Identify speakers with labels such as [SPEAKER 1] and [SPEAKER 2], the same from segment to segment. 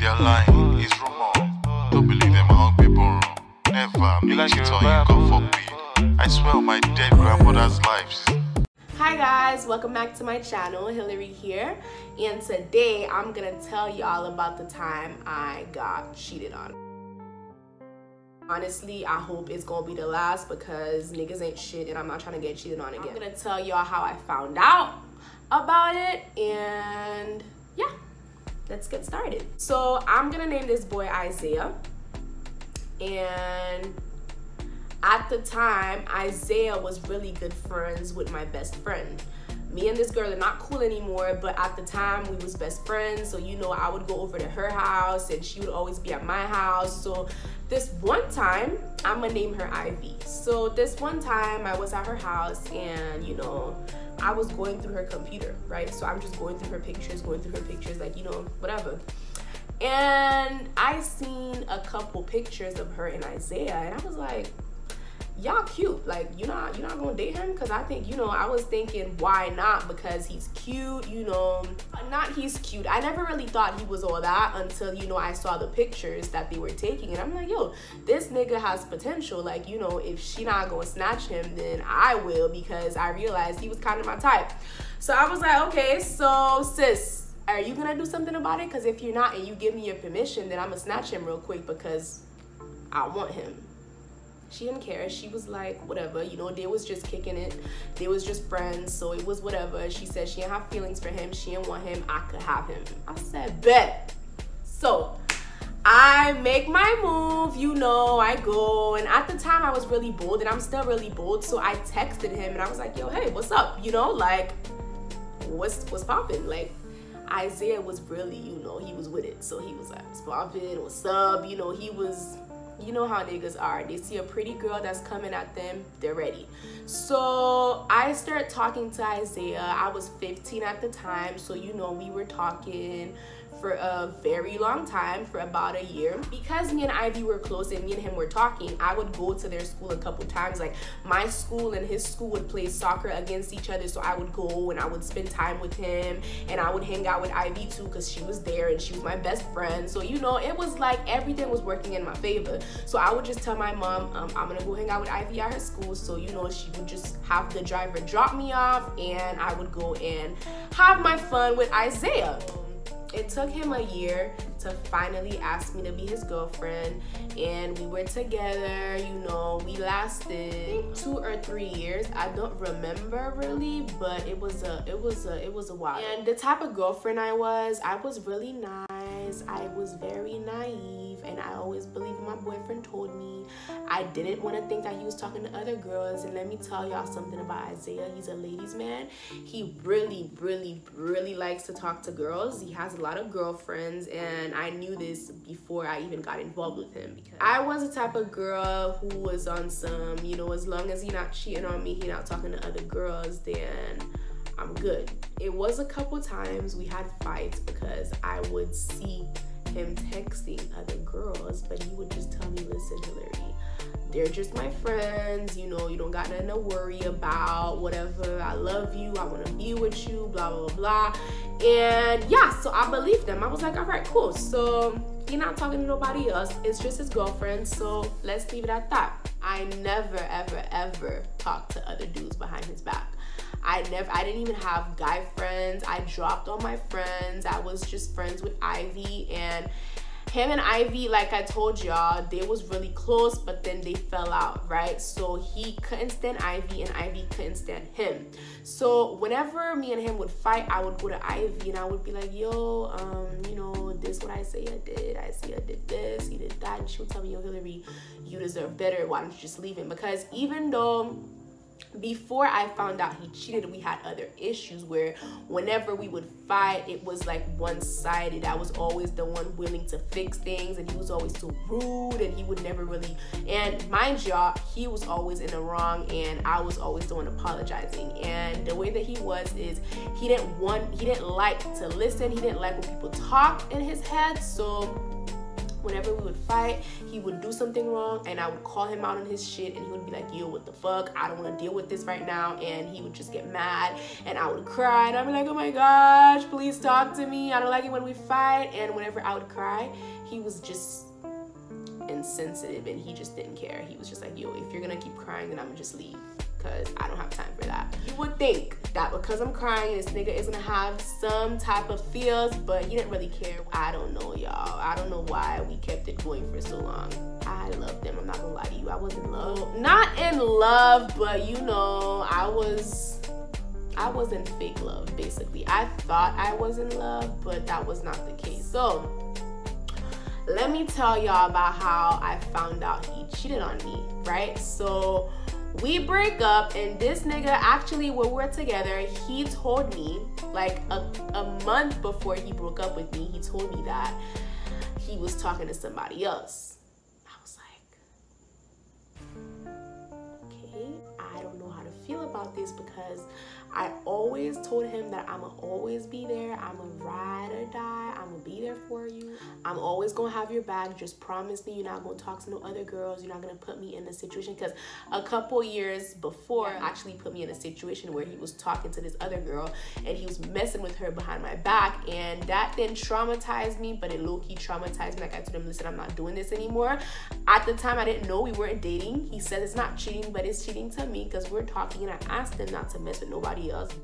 [SPEAKER 1] They're lying, it's rumor. Don't believe them among people. Never, me like cheat on you, God forbid. I swear on my dead grandmother's lives.
[SPEAKER 2] Hi guys, welcome back to my channel. Hillary here, and today I'm gonna tell y'all about the time I got cheated on. Honestly, I hope it's gonna be the last because niggas ain't shit and I'm not trying to get cheated on again. I'm gonna tell y'all how I found out about it, and yeah, let's get started. So I'm gonna name this boy Isaiah, and at the time, Isaiah was really good friends with my best friend. Me and this girl are not cool anymore, but at the time we was best friends. So, you know, I would go over to her house and she would always be at my house. So this one time, I'm gonna name her Ivy. So this one time I was at her house and, you know, I was going through her computer, right? So I'm just going through her pictures, like, you know, whatever. And I seen a couple pictures of her and Isaiah, and I was like, y'all cute. Like, you're not gonna date him? Because I think, you know, I was thinking, why not? Because he's cute, you know. Not he's cute. I never really thought he was all that until, you know, I saw the pictures that they were taking, and I'm like, yo, this nigga has potential. Like, you know, if she not gonna snatch him, then I will, because I realized he was kind of my type. So I was like, okay, so sis, are you gonna do something about it? Because if you're not and you give me your permission, then I'm gonna snatch him real quick because I want him. She didn't care. She was like, whatever, you know, they was just kicking it. They was just friends, so it was whatever. She said she didn't have feelings for him. She didn't want him. I could have him. I said, bet. So I make my move, you know, I go. And at the time I was really bold, and I'm still really bold. So I texted him and I was like, yo, hey, what's up? You know, like, what's poppin'? Like, Isaiah was really, you know, he was with it. So he was like, what's poppin'? What's up? You know, he was... You know how niggas are. They see a pretty girl that's coming at them, they're ready. So I started talking to Isaiah. I was 15 at the time, so you know, we were talking for a very long time, for about a year. Because me and Ivy were close and me and him were talking, I would go to their school a couple times. Like, my school and his school would play soccer against each other, so I would go and I would spend time with him, and I would hang out with Ivy too because she was there and she was my best friend. So, you know, it was like everything was working in my favor. So I would just tell my mom, I'm gonna go hang out with Ivy at her school. So, you know, she would just have the driver drop me off and I would go and have my fun with Isaiah. It took him a year to finally ask me to be his girlfriend, and we were together, you know, we lasted 2 or 3 years. I don't remember really, but it was a while. And the type of girlfriend I was really nice. I was very naive, and I always believed what my boyfriend told me. I didn't want to think that he was talking to other girls. And let me tell y'all something about Isaiah. He's a ladies' man. He really, really, really likes to talk to girls. He has a lot of girlfriends, and I knew this before I even got involved with him, because I was the type of girl who was on some, you know, as long as he's not cheating on me, he's not talking to other girls, then I'm good. It was a couple times we had fights because I would see him texting other girls, but he would just tell me, listen, Hillary, they're just my friends, you know, you don't got nothing to worry about, whatever, I love you, I want to be with you, blah, blah, blah, blah. And yeah, so I believed them. I was like, all right, cool. So he's not talking to nobody else. It's just his girlfriend, so let's leave it at that. I never, ever, ever talked to other dudes behind his back. I didn't even have guy friends. I dropped all my friends. I was just friends with Ivy, and him and Ivy, like I told y'all, they was really close, but then they fell out, right? So he couldn't stand Ivy and Ivy couldn't stand him. So whenever me and him would fight, I would go to Ivy and I would be like, yo, you know, this what Isaiah did. Isaiah did this, he did that. And she would tell me, yo, Hillary, you deserve better. Why don't you just leave him? Because even though before I found out he cheated, we had other issues where whenever we would fight, it was like one-sided. I was always the one willing to fix things, and he was always so rude, and he would never really, and mind y'all, he was always in the wrong and I was always the one apologizing. And the way that he was is he didn't like to listen. He didn't like when people talk in his head. So whenever we would fight, he would do something wrong and I would call him out on his shit and he would be like, yo, what the fuck? I don't want to deal with this right now. And he would just get mad and I would cry and I'd be like, oh my gosh, please talk to me. I don't like it when we fight. And whenever I would cry, he was just insensitive and he just didn't care. He was just like, yo, if you're gonna keep crying, then I'm gonna just leave, because I don't have time for that. You would think that because I'm crying, this nigga is gonna have some type of feels, but he didn't really care. I don't know, y'all. I don't know why we kept it going for so long. I loved him. I'm not gonna lie to you. I was in love. Not in love, but you know, I was in fake love, basically. I thought I was in love, but that was not the case. So let me tell y'all about how I found out he cheated on me, right? So we break up and this nigga, actually when we're together, he told me like a month before he broke up with me, he told me that he was talking to somebody else. I was like, okay, I don't know how to feel about this, because I always told him that I'ma always be there. I'ma ride or die. I'ma be there for you. I'm always gonna have your back. Just promise me you're not gonna talk to no other girls. You're not gonna put me in a situation, because a couple years before actually put me in a situation where he was talking to this other girl and he was messing with her behind my back, and that didn't traumatize me, but it low-key traumatized me. Like I told him, listen, I'm not doing this anymore. At the time I didn't know we weren't dating. He said it's not cheating, but it's cheating to me because we're talking, and I asked him not to mess with nobody else.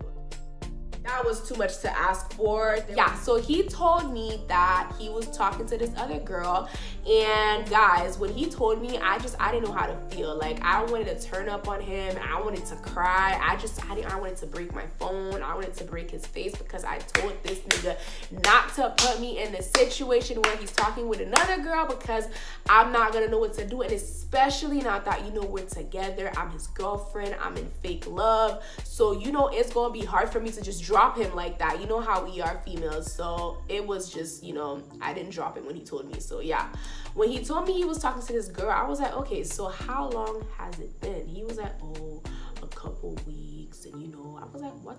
[SPEAKER 2] That was too much to ask for. Yeah, so he told me that he was talking to this other girl, and guys, when he told me, I didn't know how to feel. Like, I wanted to turn up on him. I wanted to cry. I wanted to break my phone. I wanted to break his face, because I told this nigga not to put me in the situation where he's talking with another girl, because I'm not gonna know what to do. And especially now that, you know, we're together, I'm his girlfriend, I'm in fake love, so you know it's gonna be hard for me to just drop him like that. You know how we are females. So it was just, you know, I didn't drop him when he told me. So yeah, when he told me he was talking to this girl, I was like, okay, so how long has it been? He was like, oh, a couple weeks. And you know, I was like, what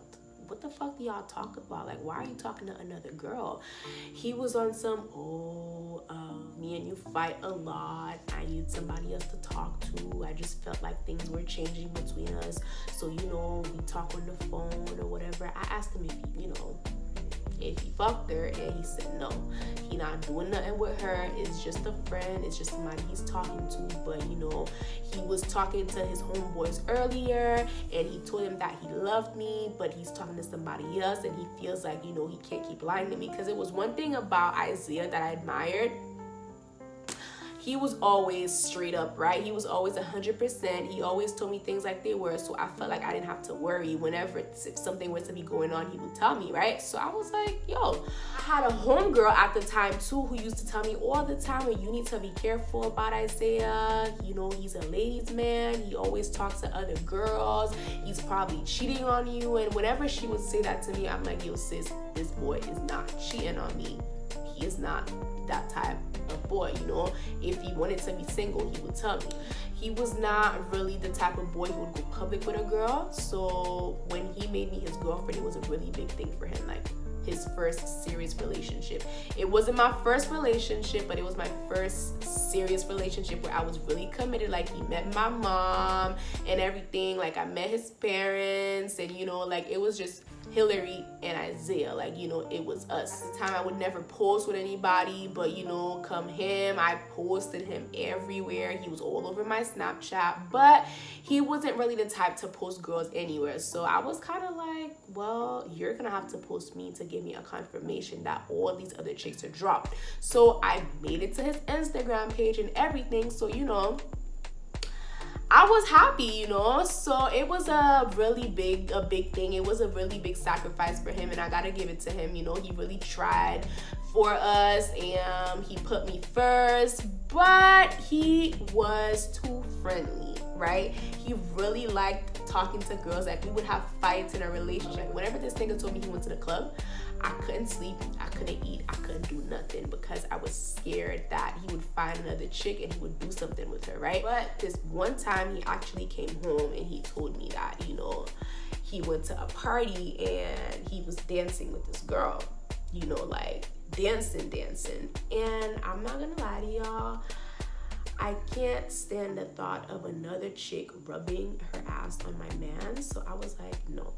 [SPEAKER 2] the fuck do y'all talk about? Like, why are you talking to another girl? He was on some, me and you fight a lot. I need somebody else to talk to. I just felt like things were changing between us. So, you know, we talk on the phone or whatever. I asked him if he, you know, if he fucked her, and he said no. He not doing nothing with her. It's just a friend. It's just somebody he's talking to. But, you know, he was talking to his homeboys earlier, and he told him that he loved me, but he's talking to somebody else, and he feels like, you know, he can't keep lying to me. Because it was one thing about Isaiah that I admired. He was always straight up, right? He was always 100%. He always told me things like they were, so I felt like I didn't have to worry. Whenever, if something was to be going on, he would tell me, right? So I was like, yo, I had a homegirl at the time too who used to tell me all the time, you need to be careful about Isaiah. You know, he's a ladies' man. He always talks to other girls. He's probably cheating on you. And whenever she would say that to me, I'm like, yo, sis, this boy is not cheating on me. He is not that type of boy, you know. If he wanted to be single, he would tell me. He was not really the type of boy who would go public with a girl. So when he made me his girlfriend, it was a really big thing for him, like his first serious relationship. It wasn't my first relationship, but it was my first serious relationship where I was really committed. Like, he met my mom and everything. Like, I met his parents, and you know, like, it was just Hillary and Isaiah, like, you know, it was us. At the time, I would never post with anybody, but you know, come him, I posted him everywhere. He was all over my Snapchat, but he wasn't really the type to post girls anywhere. So I was kind of like, well, you're gonna have to post me to give me a confirmation that all these other chicks are dropped. So I made it to his Instagram page and everything. So, you know, I was happy, you know. So it was a big thing. It was a really big sacrifice for him, and I gotta give it to him. You know, he really tried for us, and he put me first, but he was too friendly, right? He really liked talking to girls. Like, we would have fights in a relationship. Whenever this nigga told me he went to the club, I couldn't sleep, I couldn't eat, I couldn't do nothing, because I was scared that he would find another chick and he would do something with her, right? But this one time, he actually came home and he told me that, you know, he went to a party and he was dancing with this girl. you know, like dancing. And I'm not gonna lie to y'all, I can't stand the thought of another chick rubbing her ass on my man. So I was like, no.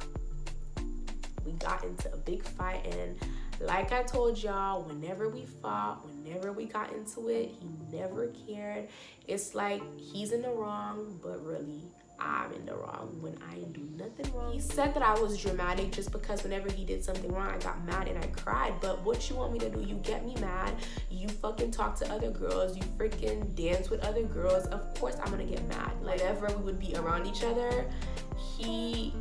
[SPEAKER 2] We got into a big fight, and like I told y'all, whenever we fought, whenever we got into it, he never cared. It's like he's in the wrong, but really I'm in the wrong when I didn't do nothing wrong. He said that I was dramatic just because whenever he did something wrong, I got mad and I cried. But what you want me to do? You get me mad, you fucking talk to other girls, you freaking dance with other girls. Of course I'm gonna get mad. Like, whenever we would be around each other, he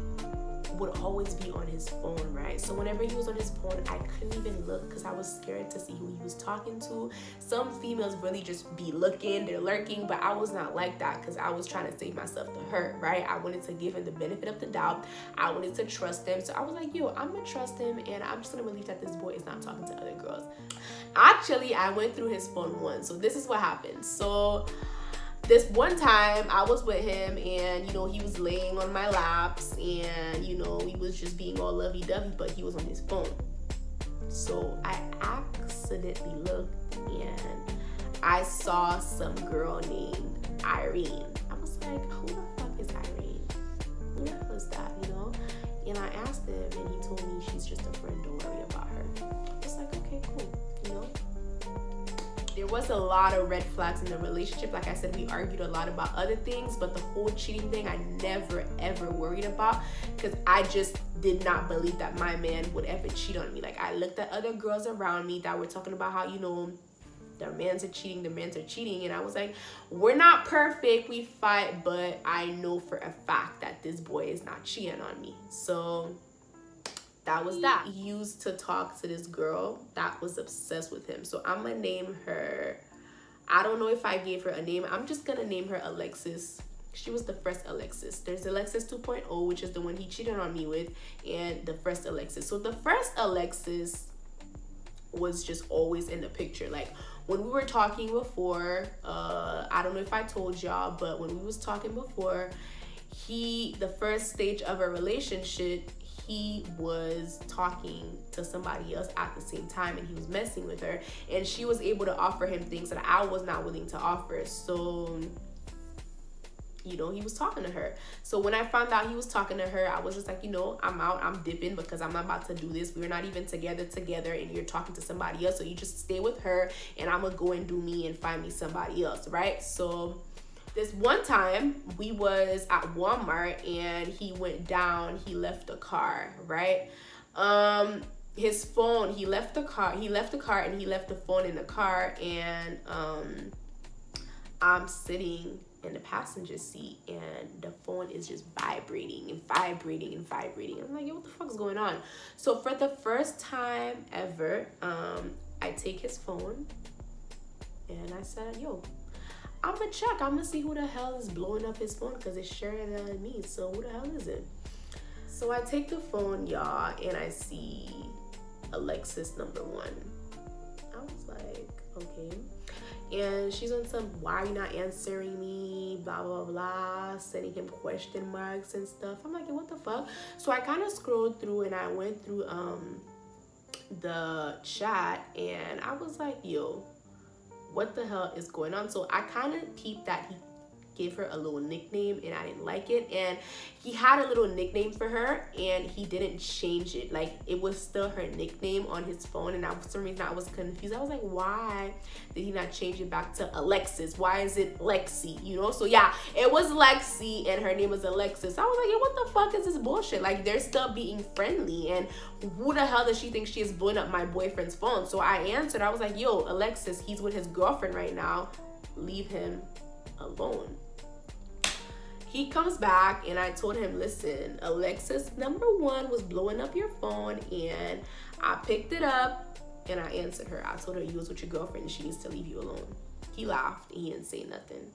[SPEAKER 2] would always be on his phone, right? So whenever he was on his phone, I couldn't even look because I was scared to see who he was talking to. Some females really just be looking, they're lurking, but I was not like that because I was trying to save myself to her, right? I wanted to give him the benefit of the doubt. I wanted to trust him. So I was like, yo, I'm gonna trust him, and I'm just gonna believe that this boy is not talking to other girls. Actually, I went through his phone once. So this is what happened. So this one time I was with him, and you know, he was laying on my laps, and you know, we was just being all lovey-dovey, but he was on his phone. So I accidentally looked, and I saw some girl named Irene. I was like, who the fuck is Irene? Who the hell is that, you know? And I asked him, and he told me she's just a friend, don't worry about her. I was like, okay, cool, you know? There was a lot of red flags in the relationship. Like I said, we argued a lot about other things, but the whole cheating thing I never ever worried about because I just did not believe that my man would ever cheat on me. Like, I looked at other girls around me that were talking about how, you know, their mans are cheating, and I was like, we're not perfect, we fight, but I know for a fact that this boy is not cheating on me. So that was that. He used to talk to this girl that was obsessed with him. So I'm gonna name her, I don't know if I gave her a name. I'm just gonna name her Alexis. She was the first Alexis. There's Alexis 2.0, which is the one he cheated on me with, and the first Alexis. So the first Alexis was just always in the picture. Like, when we were talking before, I don't know if I told y'all, but when we was talking before, the first stage of a relationship, he was talking to somebody else at the same time, and he was messing with her, and she was able to offer him things that I was not willing to offer. So, you know, he was talking to her. So when I found out he was talking to her, I was just like, you know, I'm out, I'm dipping, because I'm not about to do this. We're not even together, and you're talking to somebody else. So you just stay with her, and I'm gonna go and do me and find me somebody else, right? So this one time we was at Walmart, and he went down, he left the car, right? His phone, he left the car, and he left the phone in the car, and I'm sitting in the passenger seat, and the phone is just vibrating and vibrating and vibrating. I'm like, yo, what the fuck is going on? So for the first time ever, I take his phone, and I said, yo, I'm gonna check, I'm gonna see who the hell is blowing up his phone, because it's sharing than me, so who the hell is it? So I take the phone, y'all, and I see Alexis #1. I was like, okay. And she's on some, why are you not answering me, blah blah blah, sending him question marks and stuff. I'm like, what the fuck? So I kind of scrolled through, and I went through the chat, and I was like, yo, what the hell is going on? So I kind of peeped that he gave her a little nickname, and I didn't like it. And he had a little nickname for her, and he didn't change it. Like, it was still her nickname on his phone, and for some reason I was confused. I was like, why did he not change it back to Alexis? Why is it Lexi, you know? So yeah, it was Lexi, and her name was Alexis. I was like, yo, what the fuck is this bullshit? Like, they're still being friendly, and who the hell does she think she is blowing up my boyfriend's phone? So I answered, I was like, yo, Alexis, he's with his girlfriend right now, leave him alone. He comes back, and I told him, listen, Alexis #1 was blowing up your phone, and I picked it up, and I answered her. I told her you was with your girlfriend, and she needs to leave you alone. He laughed, and he didn't say nothing.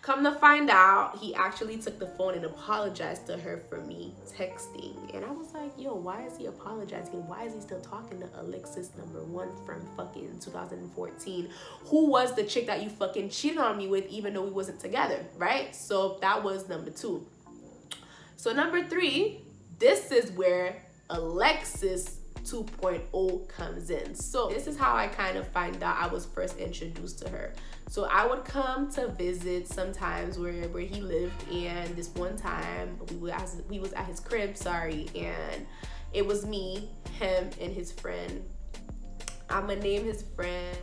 [SPEAKER 2] Come to find out, he actually took the phone and apologized to her for me texting. And I was like, yo, why is he apologizing? Why is he still talking to Alexis #1 from fucking 2014? Who was the chick that you fucking cheated on me with, even though we wasn't together, right? So that was #2. So #3, this is where Alexis 2.0 comes in. So this is how I kind of find out I was first introduced to her. So I would come to visit sometimes where he lived, and this one time we was at his crib, and it was me, him, and his friend. I'm gonna name his friend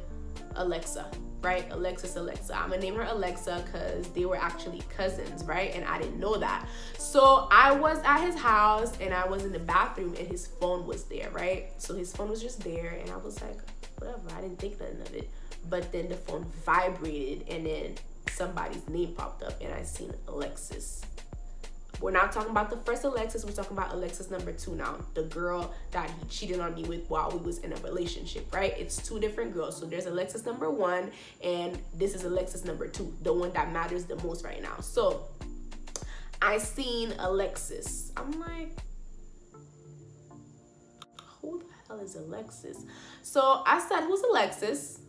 [SPEAKER 2] Alexa, right? Alexa. I'm gonna name her Alexa because they were actually cousins, right? And I didn't know that. So I was at his house and I was in the bathroom and his phone was there, right? So his phone was just there and I was like, whatever, I didn't think nothing of it. But then the phone vibrated and then somebody's name popped up and I seen Alexis. We're not talking about the first Alexis, we're talking about Alexis number 2 now. The girl that he cheated on me with while we was in a relationship, right? It's 2 different girls. So there's Alexis number 1 and this is Alexis number 2, the one that matters the most right now. So I seen Alexis. I'm like, who the hell is Alexis? So I said, who's Alexis?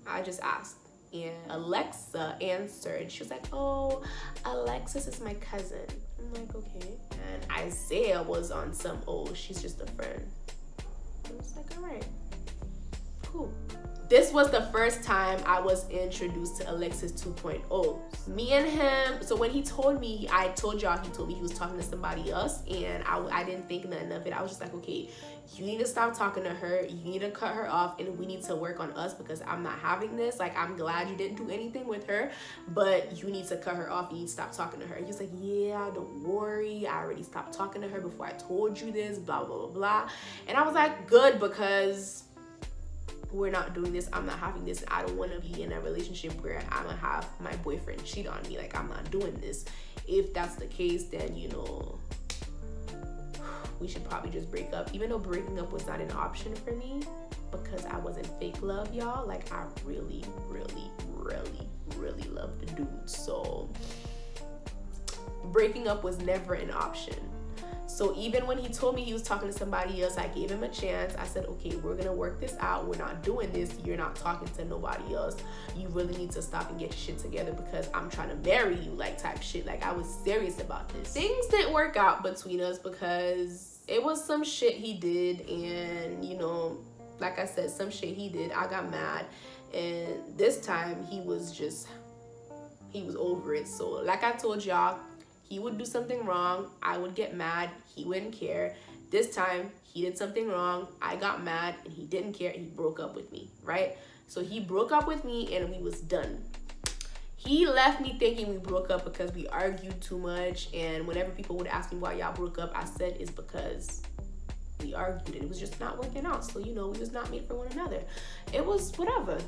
[SPEAKER 2] I just asked. And Alexa answered. She was like, oh, Alexis is my cousin. I'm like, okay. And Isaiah was on some, oh, she's just a friend. I was like, all right, cool. This was the first time I was introduced to Alexis 2.0. Me and him, so when he told me, I told y'all he told me he was talking to somebody else, and I didn't think nothing of it. I was just like, okay, you need to stop talking to her, you need to cut her off, and we need to work on us because I'm not having this. Like, I'm glad you didn't do anything with her, but you need to cut her off, you need to stop talking to her. He was like, yeah, don't worry, I already stopped talking to her before I told you this, blah, blah, blah, blah. And I was like, good, because we're not doing this, I'm not having this. I don't want to be in a relationship where I'm gonna have my boyfriend cheat on me. Like, I'm not doing this. If that's the case, then, you know, we should probably just break up. Even though breaking up was not an option for me because I wasn't fake love, y'all. Like, I really, really, really, really love the dude. So breaking up was never an option. So even when he told me he was talking to somebody else, I gave him a chance. I said, okay, we're gonna work this out. We're not doing this. You're not talking to nobody else. You really need to stop and get your shit together because I'm trying to marry you, like, type shit. Like, I was serious about this. Things didn't work out between us because it was some shit he did, and, you know, like I said, some shit he did, I got mad, and this time he was over it. So like I told y'all, he would do something wrong, I would get mad, he wouldn't care. This time, he did something wrong, I got mad, and he didn't care, and he broke up with me, right? So he broke up with me, and we was done. He left me thinking we broke up because we argued too much, and whenever people would ask me why y'all broke up, I said it's because we argued, and it was just not working out. So, you know, we was not made for one another. It was whatever.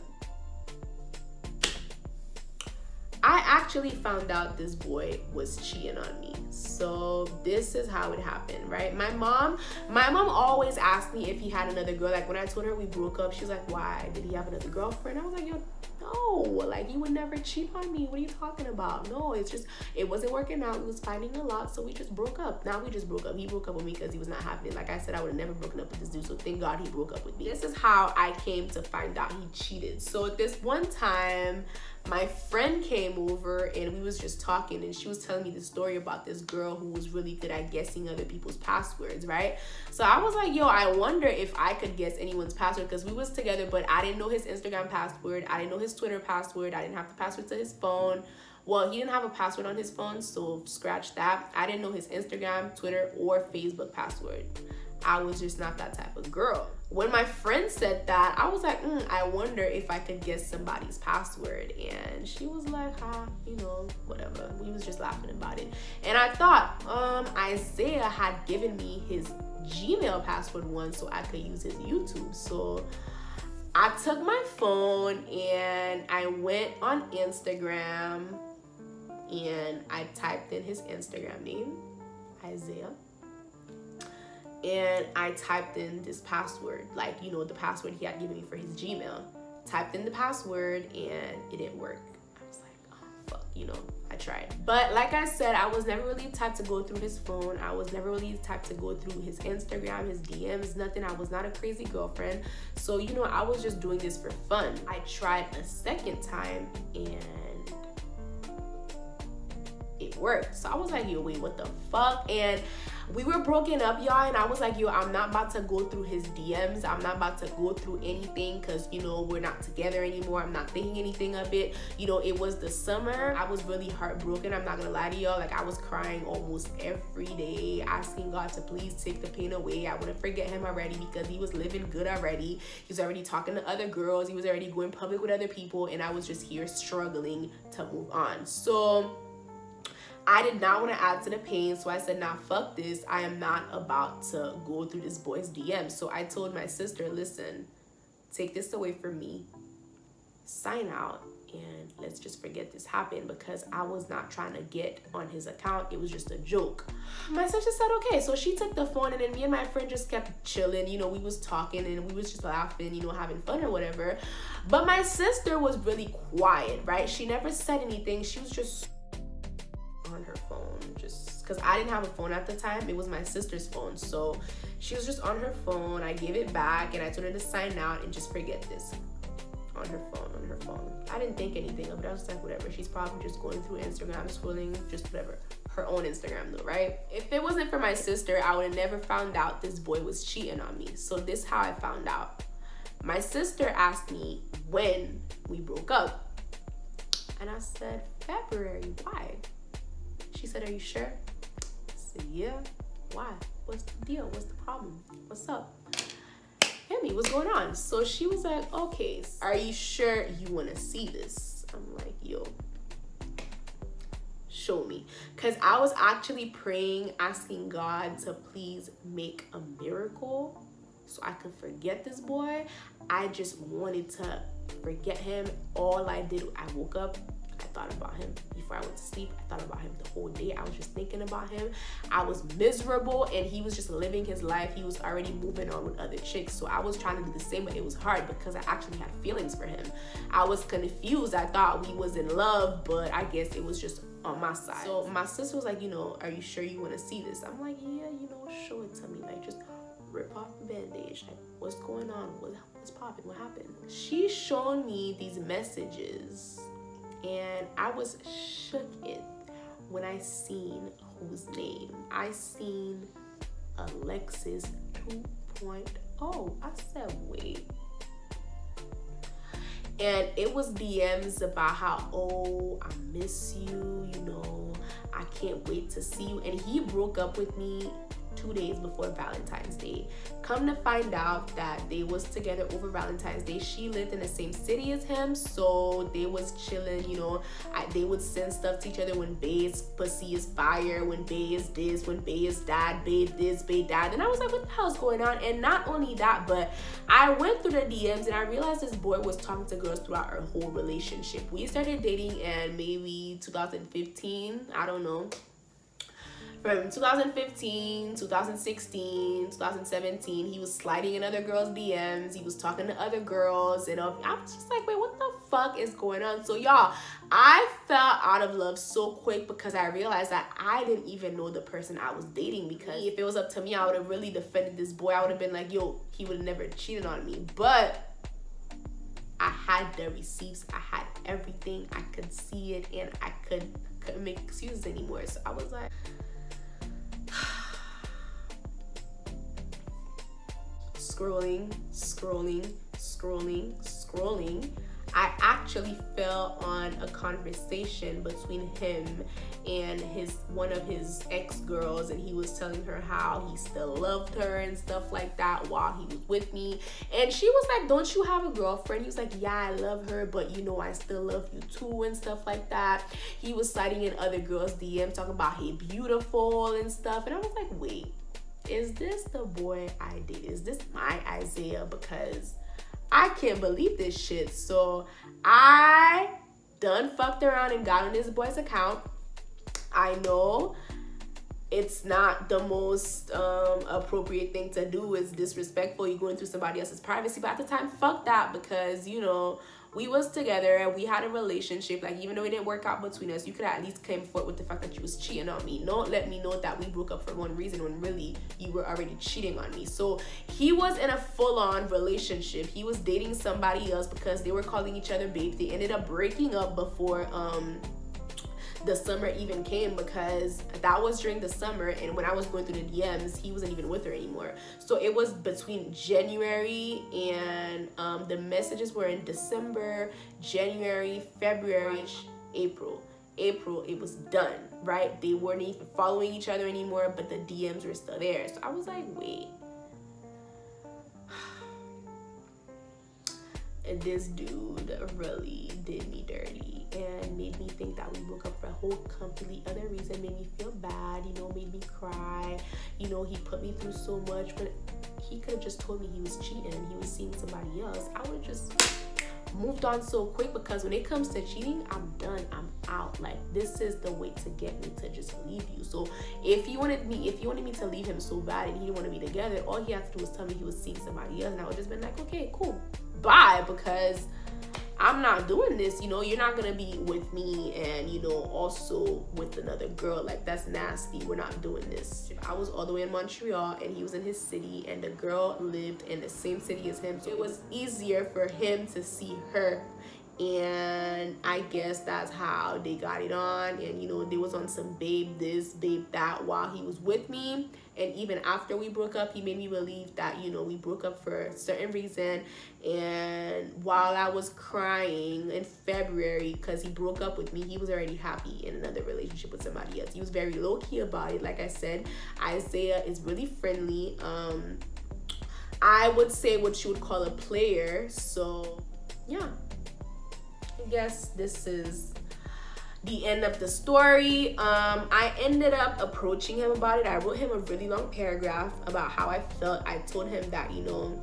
[SPEAKER 2] I actually found out this boy was cheating on me. So this is how it happened, right? My mom always asked me if he had another girl. Like, when I told her we broke up, she was like, why? Did he have another girlfriend? I was like, yo, no, like, you would never cheat on me. What are you talking about? No, it's just, it wasn't working out. We was fighting a lot, so we just broke up. Now we just broke up. He broke up with me because he was not having it. Like I said, I would have never broken up with this dude, so thank God he broke up with me. This is how I came to find out he cheated. So this one time, my friend came over and we was just talking, and she was telling me the story about this girl who was really good at guessing other people's passwords, right? So I was like, yo, I wonder if I could guess anyone's password, because we was together, but I didn't know his Instagram password, I didn't know his Twitter password, I didn't have the password to his phone. Well, he didn't have a password on his phone, so scratch that. I didn't know his Instagram, Twitter, or Facebook password. I was just not that type of girl. When my friend said that, I was like, I wonder if I could guess somebody's password. And she was like, you know, whatever. We was just laughing about it. And I thought Isaiah had given me his Gmail password once so I could use his YouTube. So I took my phone and I went on Instagram and I typed in his Instagram name, Isaiah. And I typed in this password, like, you know, the password he had given me for his Gmail. Typed in the password and it didn't work. I was like, oh, fuck, you know, I tried. But like I said, I was never really the type to go through his phone. I was never really the type to go through his Instagram, his DMs, nothing. I was not a crazy girlfriend. So, you know, I was just doing this for fun. I tried a second time and it worked. So I was like, yo, wait, what the fuck? And We were broken up, y'all, and I was like, yo, I'm not about to go through his DMs. I'm not about to go through anything because, you know, we're not together anymore. I'm not thinking anything of it. You know, it was the summer. I was really heartbroken. I'm not gonna lie to y'all. Like, I was crying almost every day, asking God to please take the pain away. I wouldn't forget him already because he was living good already. He was already talking to other girls. He was already going public with other people, and I was just here struggling to move on. So I did not want to add to the pain, so I said, nah, fuck this. I am not about to go through this boy's DM. So I told my sister, listen, take this away from me, sign out, and let's just forget this happened, because I was not trying to get on his account. It was just a joke. My sister said, okay. So she took the phone, and then me and my friend just kept chilling. You know, we was talking and we was just laughing, you know, having fun or whatever. But my sister was really quiet, right? She never said anything. She was just on her phone, just because I didn't have a phone at the time. It was my sister's phone, so she was just on her phone. I gave it back and I told her to sign out and just forget this. On her phone. I didn't think anything of it. I was like, whatever, she's probably just going through Instagram, scrolling, just whatever. Her own Instagram though, right? If it wasn't for my sister, I would have never found out this boy was cheating on me. So this is how I found out. My sister asked me when we broke up, and I said, February. Why? She said, are you sure? I said, yeah. Why? What's the deal? What's the problem? What's up? Hit me, what's going on? So she was like, okay, are you sure you want to see this? I'm like, yo, show me. Because I was actually praying, asking God to please make a miracle so I could forget this boy. I just wanted to forget him. All I did, I woke up, I thought about him. Before I went to sleep, I thought about him the whole day. I was just thinking about him. I was miserable, and he was just living his life. He was already moving on with other chicks. So I was trying to do the same, but it was hard because I actually had feelings for him. I was confused. I thought we was in love, but I guess it was just on my side. So my sister was like, you know, are you sure you want to see this? I'm like, yeah, you know, show it to me. Like, just rip off the bandage. Like, what's going on? What's popping? What happened? She showed me these messages, and I was shook when I seen whose name. I seen Alexis 2.0. I said, wait. And it was DMs about how, oh, I miss you, you know, I can't wait to see you. And he broke up with me 2 days before Valentine's Day. Come to find out that they was together over Valentine's Day. She lived in the same city as him, so they was chilling, you know. They would send stuff to each other when Bae's pussy is fire, when Bae is this, when Bae is that, Bae this, Bae that. And I was like, what the hell's going on? And not only that, but I went through the DMs and I realized this boy was talking to girls throughout our whole relationship. We started dating in maybe 2015, I don't know. From 2015, 2016, 2017, he was sliding in other girls' DMs. He was talking to other girls, and I was just like, wait, what the fuck is going on? So y'all, I fell out of love so quick because I realized that I didn't even know the person I was dating. Because if it was up to me, I would have really defended this boy. I would have been like, yo, he would have never cheated on me. But I had the receipts. I had everything. I could see it, and I couldn't make excuses anymore. So I was like, scrolling, I actually fell on a conversation between him and one of his ex-girls, and he was telling her how he still loved her and stuff like that while he was with me. And she was like, don't you have a girlfriend? He was like, yeah, I love her, but you know, I still love you too, and stuff like that. He was sliding in other girls' DM talking about he beautiful and stuff, and I was like, wait, is this the boy I date? Is this my Isaiah? Because I can't believe this shit. So I done fucked around and got on this boy's account. I know it's not the most appropriate thing to do. It's disrespectful. You're going through somebody else's privacy. But at the time, fuck that, because, you know, we was together and we had a relationship. Like, even though it didn't work out between us, you could at least come forward with the fact that you was cheating on me. Don't let me know that we broke up for one reason when really you were already cheating on me. So he was in a full-on relationship. He was dating somebody else because they were calling each other babe. They ended up breaking up before the summer even came, because that was during the summer, and when I was going through the DMs, he wasn't even with her anymore. So it was between January and the messages were in December, January, February, April, it was done, right? They weren't even following each other anymore, but the DMs were still there. So I was like, wait. And this dude really did me dirty and made me think that we broke up for a whole completely other reason, made me feel bad, you know, made me cry. You know, he put me through so much, but he could have just told me he was cheating and he was seeing somebody else. I would have just moved on so quick, because when it comes to cheating, I'm done, I'm out. Like, this is the way to get me to just leave you. So if he wanted me to leave him so bad and he didn't want to be together, all he had to do was tell me he was seeing somebody else, and I would just been like, okay, cool, bye, because I'm not doing this. You know, you're not gonna be with me and, you know, also with another girl. Like, that's nasty. We're not doing this. I was all the way in Montreal and he was in his city, and the girl lived in the same city as him, so it was easier for him to see her. And I guess that's how they got it on. And, you know, they was on some babe this, babe that while he was with me. And even after we broke up, he made me believe that, you know, we broke up for a certain reason. And while I was crying in February because he broke up with me, he was already happy in another relationship with somebody else. He was very low-key about it. Like I said, Isaiah is really friendly. I would say what you would call a player. So, yeah. I guess this is the end of the story. I ended up approaching him about it. I wrote him a really long paragraph about how I felt. I told him that, you know,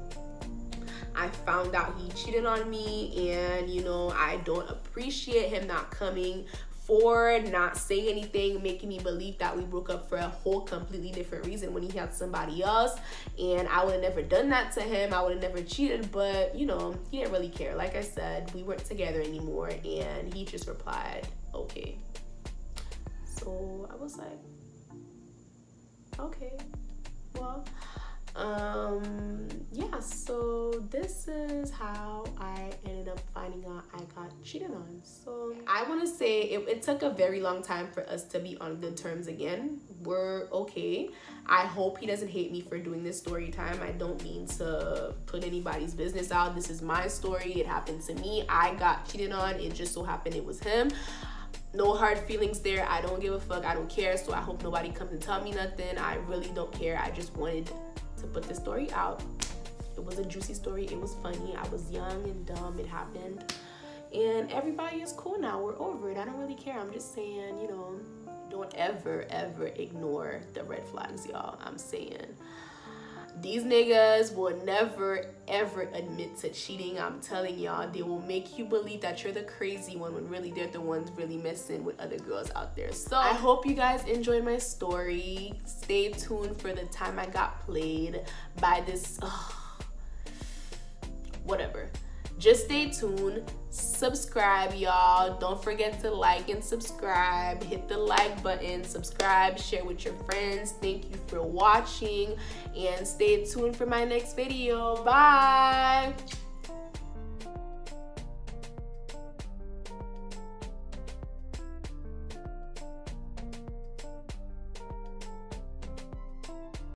[SPEAKER 2] I found out he cheated on me, and, you know, I don't appreciate him not coming forward, not saying anything, making me believe that we broke up for a whole completely different reason when he had somebody else. And I would have never done that to him. I would have never cheated, but, you know, he didn't really care. Like I said, we weren't together anymore, and he just replied, okay. So I was like, okay, well, yeah, so this is how I ended up finding out I got cheated on. So I want to say it took a very long time for us to be on good terms again. We're okay. I hope he doesn't hate me for doing this story time. I don't mean to put anybody's business out. This is my story. It happened to me. I got cheated on. It just so happened it was him. No hard feelings there. I don't give a fuck. I don't care. So I hope nobody comes and tell me nothing. I really don't care. I just wanted to put the story out. It was a juicy story. It was funny. I was young and dumb. It happened. And everybody is cool now. We're over it. I don't really care. I'm just saying, you know, don't ever, ever ignore the red flags, y'all. I'm saying. These niggas will never, ever admit to cheating. I'm telling y'all, they will make you believe that you're the crazy one when really they're the ones really messing with other girls out there. So I hope you guys enjoyed my story. Stay tuned for the time I got played by this, whatever. Just stay tuned. Subscribe, y'all. Don't forget to like and subscribe. Hit the like button, subscribe, share with your friends. Thank you for watching, and stay tuned for my next video. Bye.